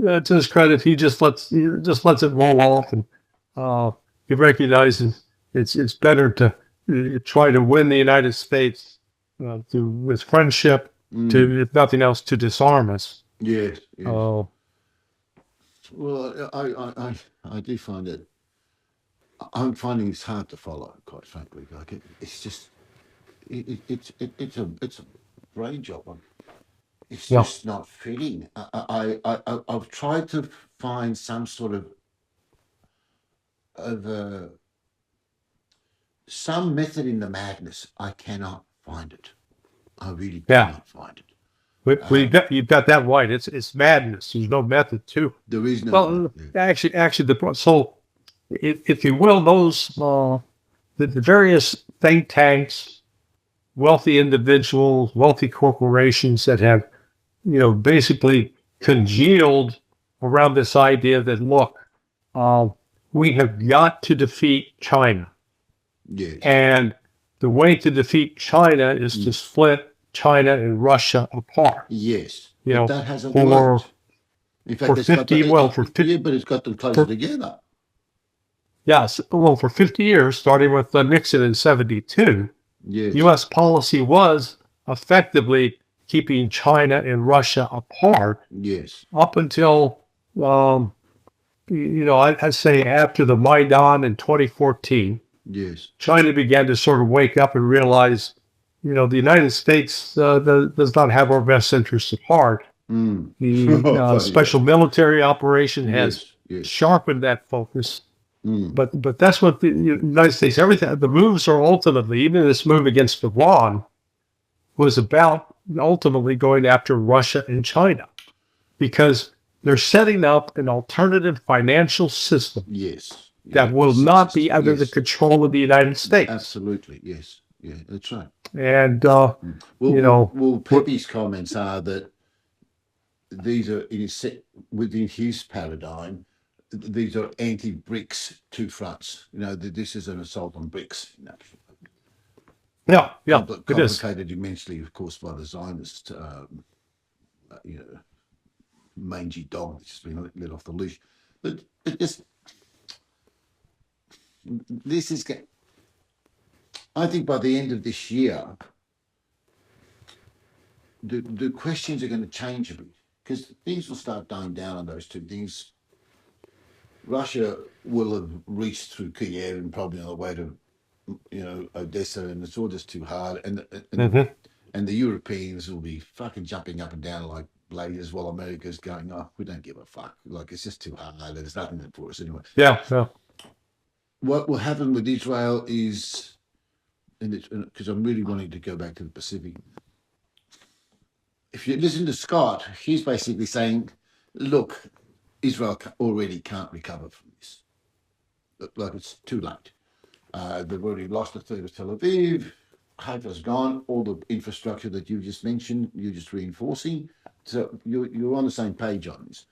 to his credit, he just lets it roll off, and he recognizes it's better to try to win the United States with friendship, to if nothing else, to disarm us. Yes. Yes. Oh, Well, I do find it. I'm finding it's hard to follow, quite frankly. Like it's just it's a brain job. It's yeah, just not fitting. I've tried to find some sort of some method in the madness. I cannot find it. I really yeah. cannot find it. Well, you've got that right. It's madness. There's no method to it. There is no. Well, actually, so if you will, those the various think tanks, wealthy individuals, wealthy corporations that have, basically congealed around this idea that look, we have got to defeat China, Yes. and the way to defeat China is to split China and Russia apart. Yes. You But know, that hasn't for worked. In fact, for it's got 50 to, well for 50, yeah, but it's got them closer together. yes, well for 50 years, starting with Nixon in '72. Yes. U.S. policy was effectively keeping China and Russia apart Yes. up until, I'd say after the Maidan in 2014, Yes. China began to sort of wake up and realize, the United States does not have our best interests at heart. Mm. The special military operation has Yes. sharpened that focus. Mm. But that's what the United States, everything, the moves are ultimately, even this move against Iran was about ultimately going after Russia and China because they're setting up an alternative financial system Yes. that will not be under the control of the United States. Absolutely. Yes. Yeah, that's right. And, Well, Pepe's comments are that these are within his paradigm. These are anti-BRICS two fronts. This is an assault on BRICS. Yeah, it is. Complicated immensely, of course, by the Zionist, mangy dog that's just been let off the leash. But this is. I think by the end of this year, the questions are going to change a bit because things will start dying down on those two things. Russia will have reached through Kiev and probably on the way to, Odessa, and it's all just too hard. And the Europeans will be fucking jumping up and down like blazes while America's going, oh, we don't give a fuck. Like, it's just too hard. There's nothing for us anyway. Yeah. What will happen with Israel is, because I'm really wanting to go back to the Pacific. If you listen to Scott, he's basically saying, look, Israel already can't recover from this. Like, it's too late. They've already lost a third of Tel Aviv. Haifa's gone. All the infrastructure that you just mentioned, you're just reinforcing. So you're on the same page on this.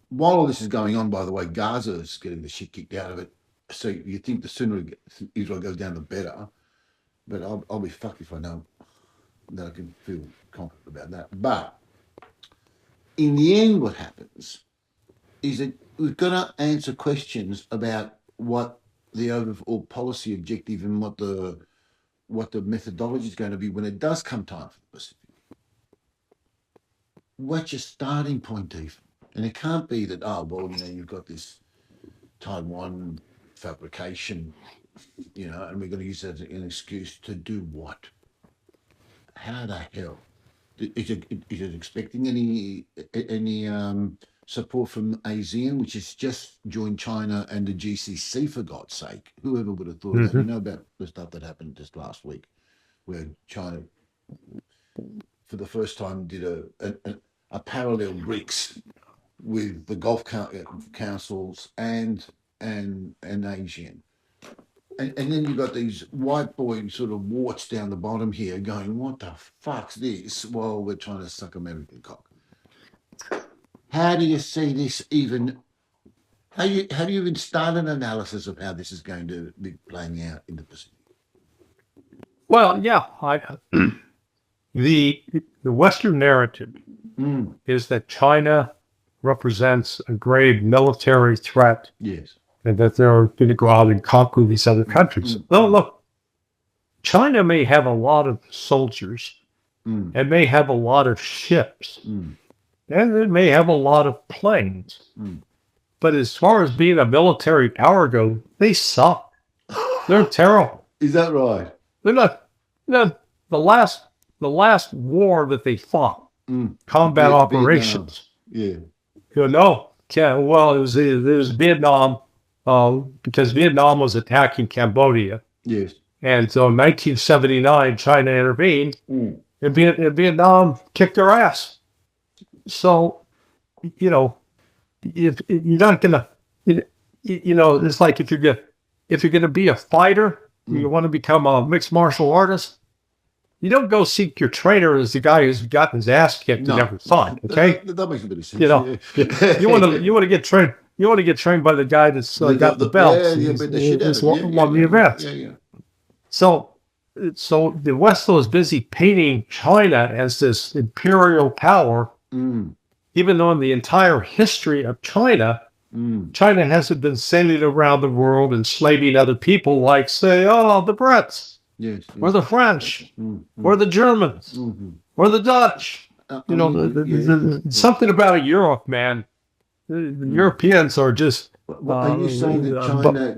While all this is going on, by the way, Gaza is getting the shit kicked out of it. So you think the sooner Israel goes down, the better. But I'll be fucked if I know that I can feel confident about that. But in the end, what happens is that we've got to answer questions about what the overall policy objective and what the methodology is going to be when it does come time for the Pacific. What's your starting point, even? And it can't be that, you've got this Taiwan fabrication, and we're going to use that as an excuse to do what? How the hell? Is it expecting any support from ASEAN, which has just joined China and the GCC, for God's sake. Whoever would have thought that? You know about the stuff that happened just last week, where China, for the first time, did a parallel BRICS with the Gulf councils and ASEAN. And then you've got these white boy sort of warts down the bottom here going, what the fuck's this? Well, we're trying to suck American cock. How do you see this even? How do you even start an analysis of how this is going to be playing out in the Pacific? Well, yeah, the Western narrative is that China represents a grave military threat. Yes. And that they're going to go out and conquer these other countries. No, look, China may have a lot of soldiers and may have a lot of ships and it may have a lot of planes. But as far as being a military power goes, they suck. They're terrible. Is that right? They're not. The last war that they fought, combat operations. Vietnam. Well, it was Vietnam. Because Vietnam was attacking Cambodia. Yes. And so in 1979, China intervened, and Vietnam kicked their ass. So, if you're not gonna, it's like if you're gonna be a fighter, you want to become a mixed martial artist. You don't go seek your trainer as the guy who's gotten his ass kicked and never fought. Okay, that makes a bit of sense. You want to get trained. You want to get trained by the guy that's got the belts. Won the events. So the West was busy painting China as this imperial power, even though in the entire history of China, China hasn't been sailing around the world enslaving other people like, say, the Brits, or the French, or the Germans, or the Dutch. Something about Europe, man. The Europeans are just. Are you saying that China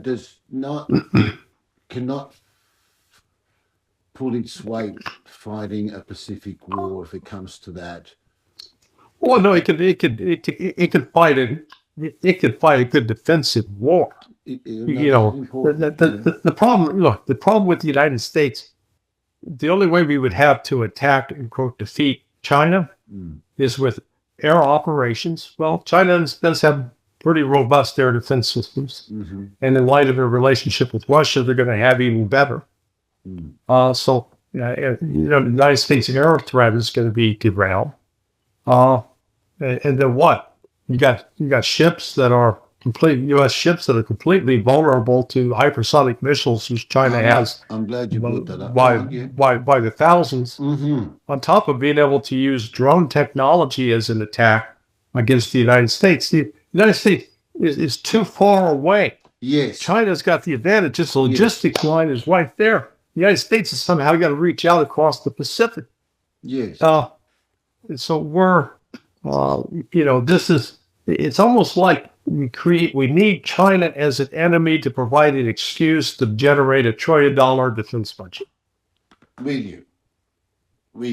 cannot pull its weight fighting a Pacific war if it comes to that? Well, no, it could fight a good defensive war. The problem with the United States, the only way we would have to attack and quote defeat China is with air operations. Well, China does have pretty robust air defense systems. And in light of their relationship with Russia, they're going to have even better. The United States air threat is going to be derailed. And then what? You got ships that are U.S. ships that are completely vulnerable to hypersonic missiles, which China has. I'm glad you brought that up. By the thousands. On top of being able to use drone technology as an attack against the United States. The United States is too far away. Yes. China's got the advantage. Its logistics line is right there. The United States has somehow got to reach out across the Pacific. Yes. So we're, it's almost like we need China as an enemy to provide an excuse to generate $1 trillion defense budget. With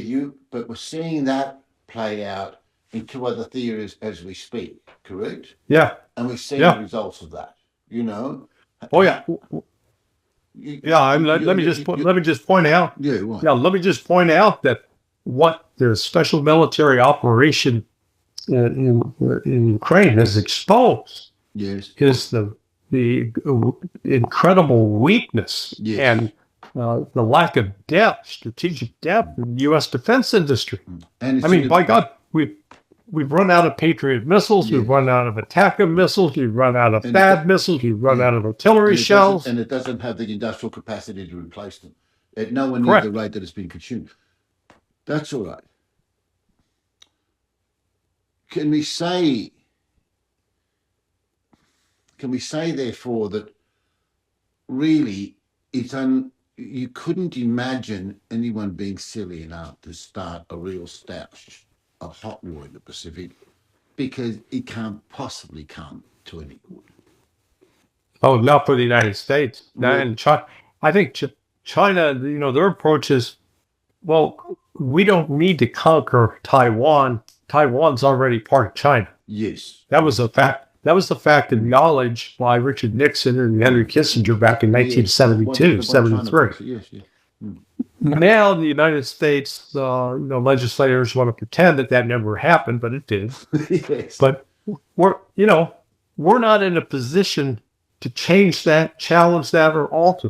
you, but we're seeing that play out in two other theories as we speak, correct? Yeah. And we're seeing the results of that, Oh yeah. Let me just point out. Let me just point out that what the special military operation in Ukraine has exposed is the incredible weakness and the lack of strategic depth in the U.S. defense industry. And by God, we've run out of Patriot missiles, we've run out of ATACMS missiles, we've run out of THAAD missiles, we've run out of artillery shells. And it doesn't have the industrial capacity to replace them at nowhere near the rate that it's been consumed. That's all right. Can we say, therefore, that really you couldn't imagine anyone being silly enough to start a hot war in the Pacific, because it can't possibly come to any good? Oh, not for the United States. And China, I think China, their approach is, well, we don't need to conquer Taiwan. Taiwan's already part of China. Yes. That was a fact. That was the fact acknowledged by Richard Nixon and Henry Kissinger back in 1972, 73. Yes, yes. Now the United States, legislators want to pretend that that never happened, but it did. Yes. But we're not in a position to change that, challenge that, or alter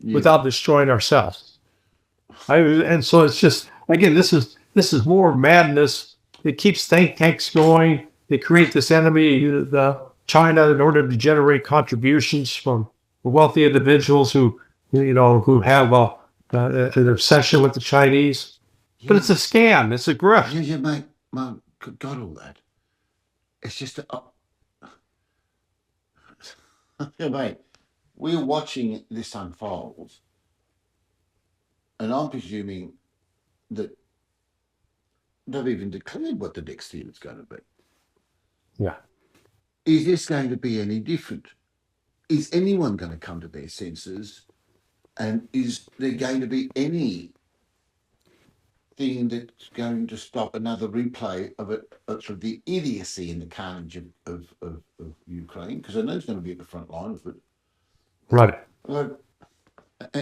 it without destroying ourselves. And so it's just, again, this is more madness. It keeps think tanks going. They create this enemy, China, in order to generate contributions from wealthy individuals who have an obsession with the Chinese. But it's a scam. It's a grift. Yeah, mate. Got all that. It's just yeah, mate. We're watching this unfold, and I'm presuming that they've even declared what the next year is going to be. Yeah. Is this going to be any different? Is anyone going to come to their senses? And is there going to be any thing that's going to stop another replay of it, of the idiocy and the carnage of Ukraine? Because I know it's going to be at the front line of it. Right. And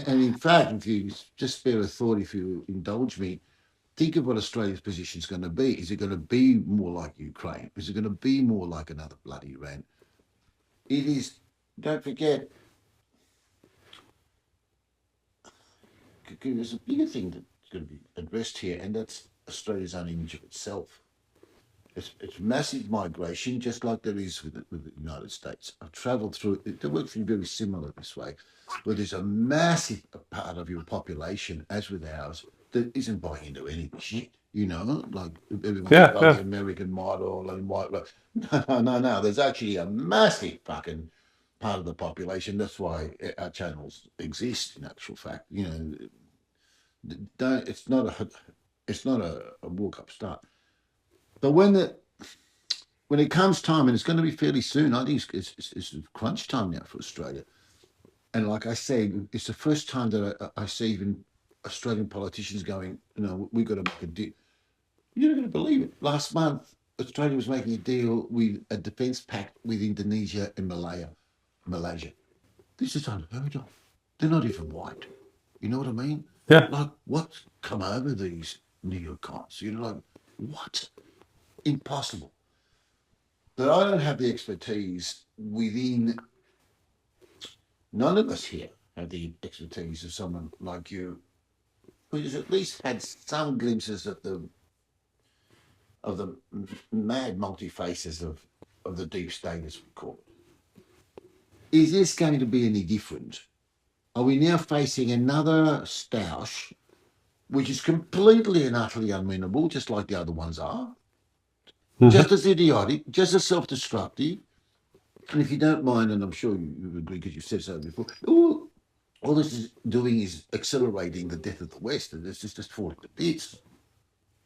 in fact, if you just spare a thought, if you indulge me, think of what Australia's position is going to be. Is it going to be more like Ukraine? Is it going to be more like another bloody Iran? It is, don't forget, there's a bigger thing that's going to be addressed here, and that's Australia's own image of itself. It's massive migration, just like there is with the United States. I've travelled through it. They work through very similar this way, where there's a massive part of your population, as with ours, that isn't buying into any shit. Like everyone the American model and white. No. There's actually a massive fucking part of the population. That's why our channels exist. In actual fact, it's not a walk up start. But when it comes time, and it's going to be fairly soon, I think it's crunch time now for Australia. And like I said, it's the first time that I see even Australian politicians going, we've got to make a deal. You're not going to believe it. Last month, Australia was making a deal with a defence pact with Indonesia and Malaysia. This is unheard of. They're not even white. You know what I mean? Yeah. Like, what's come over these neocons? Like, what? Impossible. That I don't have the expertise within. None of us here have the expertise of someone like you, who's at least had some glimpses of the mad multi-faces of the deep state, as we call it. Is this going to be any different? Are we now facing another stoush, which is completely and utterly unwinnable, just like the other ones are? Just as idiotic, just as self-destructive. And if you don't mind, and I'm sure you agree because you've said so before, all this is doing is accelerating the death of the West, and it's just falling to bits.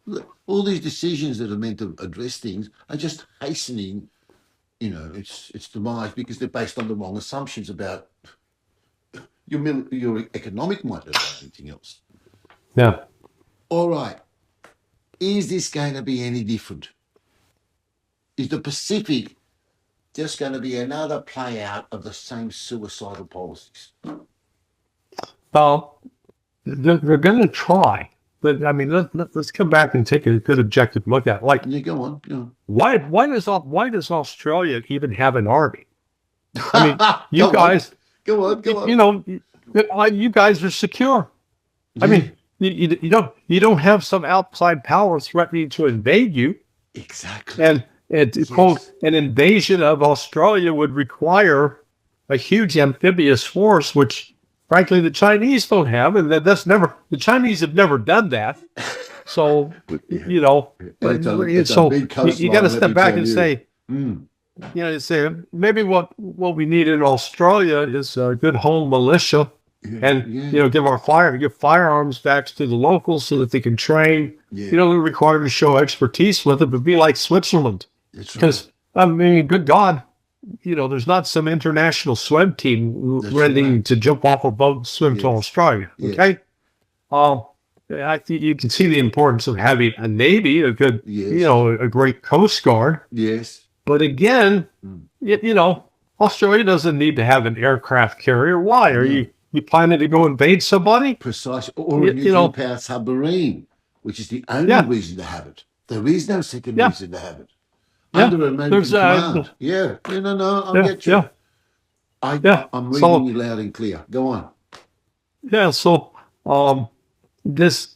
Look, all these decisions that are meant to address things are just hastening, its demise because they're based on the wrong assumptions about your economic might or anything else. Yeah. All right. Is this going to be any different? Is the Pacific just going to be another play out of the same suicidal policies? Well, they're going to try, but I mean, let's come back and take a good objective look at it. Like, yeah, go on. Why does Australia even have an army? I mean, you guys, go on. You guys are secure. I mean, you don't have some outside power threatening to invade you. Exactly. And quote, an invasion of Australia would require a huge amphibious force, which frankly the Chinese don't have, and the Chinese have never done that. So you got to step back and say, say maybe what we need in Australia is a good home militia. Give firearms back to the locals so that they can train. Yeah. You don't require to show expertise with it, but be like Switzerland. Because, I mean, good God, there's not some international swim team ready to jump off a boat and swim to Australia. Okay? I think you can see the importance of having a Navy, a good, a great Coast Guard. Yes. But again, you know, Australia doesn't need to have an aircraft carrier. Why? Are you planning to go invade somebody? Precisely. Or a You know, nuclear-powered submarine, which is the only yeah, reason to have it. There is no second yeah, reason to have it. yeah. Under There's American command. Yeah. No, I yeah, get you. yeah, yeah. I'm reading So you loud and clear. Go on. yeah, so this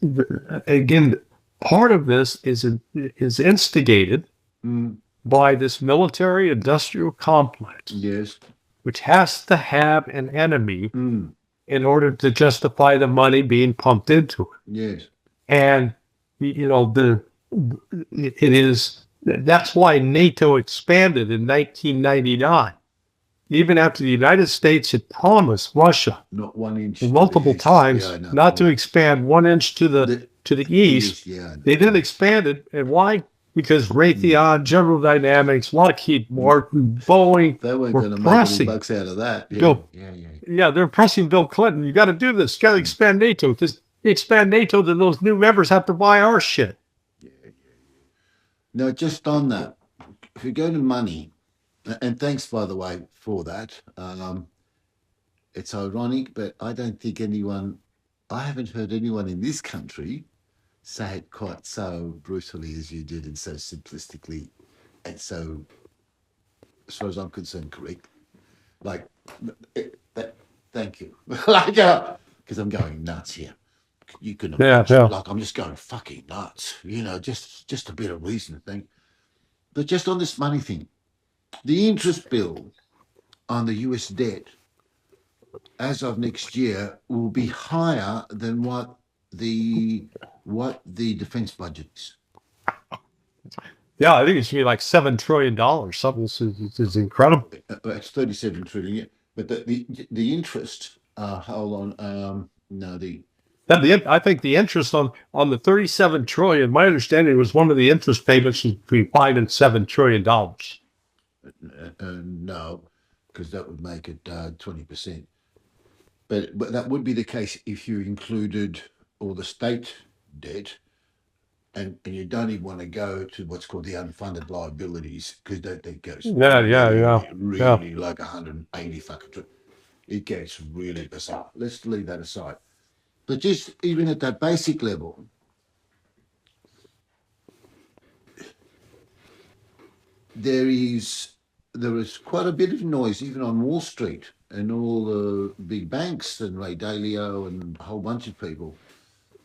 again, part of this is instigated Mm, by this military industrial complex, yes. which has to have an enemy Mm, in order to justify the money being pumped into it. yes. And you know, it is that's why NATO expanded in 1999, even after the United States had promised Russia Not 1 inch to the multiple east. Yeah, times I know. not to Yeah. expand 1 inch to the east. Yeah, I know. They then expanded, and why? Because Raytheon, General Dynamics, Lockheed Martin, Boeing They weren't were going to make any pressing bucks out of that. Yeah, Bill. yeah. Yeah, they're pressing Bill Clinton. You got to do this. You got to expand NATO. Because expand NATO, then those new members have to buy our shit. Now, just on that, if you go to money, and thanks, by the way, for that. It's ironic, but I don't think I haven't heard anyone in this country say it quite so brutally as you did and so simplistically and so, as far as I'm concerned, correct. Like, thank you. Like, because I'm going nuts here. You can Yeah, imagine, yeah. like, I'm just going fucking nuts. Just a bit of reason to think. But just on this money thing, the interest bill on the US debt as of next year will be higher than what the defense budget is. Yeah, I think it should be like $7 trillion. Something is incredible. It's 37 trillion, yeah. But the interest, hold on, no, I think the interest on the 37 trillion. My understanding was one of the interest payments was between $5 and $7 trillion. no, because that would make it 20%. But that would be the case if you included all the state debt, and you don't even want to go to what's called the unfunded liabilities, because that goes Yeah, yeah, yeah, yeah. really like 180 fucking. It gets really bizarre. Let's leave that aside. But just even at that basic level, there is quite a bit of noise even on Wall Street and all the big banks and Ray Dalio and a whole bunch of people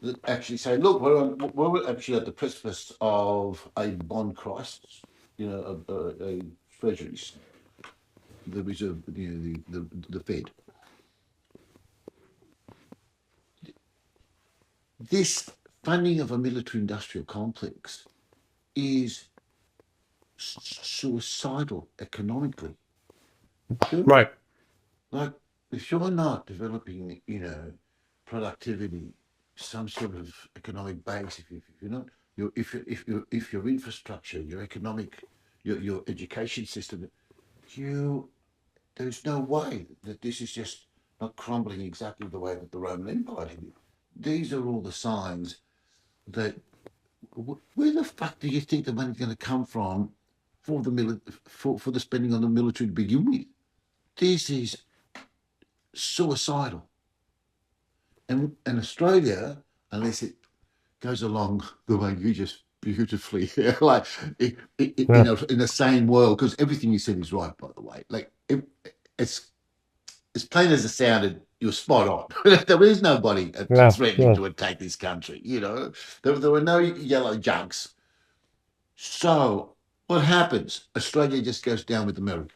that actually say, look, we're actually at the precipice of a bond crisis, a treasuries, the reserve, the Fed. This funding of a military-industrial complex is suicidal economically. Right. Like, if you're not developing, productivity, some sort of economic base, if you're not, if your infrastructure, your economic, your education system, there's no way that this is just not crumbling exactly the way that the Roman Empire did. These are all the signs that where the fuck do you think the money's going to come from for the spending on the military to begin with? This is suicidal. And Australia, unless it goes along the way you just beautifully, like in the same world, because everything you said is right, by the way. Like it's as plain as it sounded, you're spot on. There is nobody Yeah, threatening yeah. to attack this country. There were no yellow junks. So what happens? Australia just goes down with America.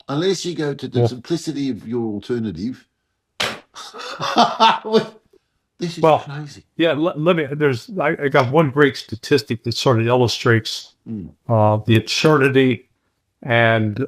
Unless you go to the Yeah. simplicity of your alternative. This is Well, crazy. yeah. Let me. I got one great statistic that sort of illustrates Mm. the absurdity and